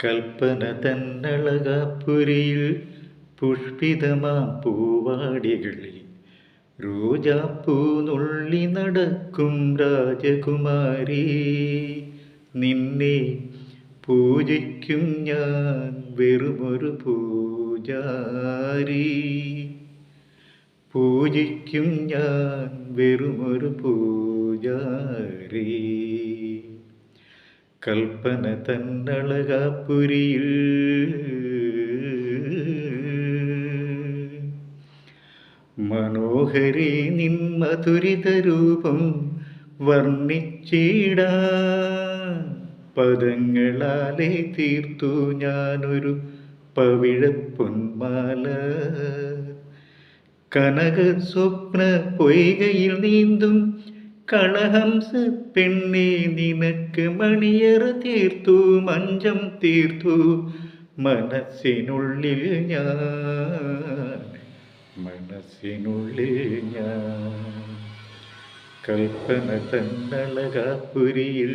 കൽപ്പന തന്നളകാപ്പുരിയിൽ പുഷ്പിതമാം പൂവാടികളിൽ റോജാപ്പൂ നുള്ളി നടക്കും രാജകുമാരി. നിന്നെ പൂജിക്കും ഞാൻ വെറുമൊരു പൂജാരി. പൂജിക്കും ഞാൻ വെറുമൊരു പൂജാരി. കൽപ്പന തന്നളകാപ്പുരിയിൽ മനോഹരി നിൻ മധുരിതരൂപം വർണ്ണിച്ചിടാൻ പദങ്ങളാലെ തീർത്തു ഞാനൊരു പവിഴപ്പൊന്മാല. കനക സ്വപ്ന പൊയ്കയിൽ നീന്തും കളഹംസ പെണ്ണെ, നിനക്ക് മണിയറ തീർത്തു മഞ്ചം തീർത്തു മനസ്സിനുള്ളിൽ ഞാൻ, മനസ്സിനുള്ളിൽ ഞാൻ. കൽപ്പന തന്നളകാപ്പുരിയിൽ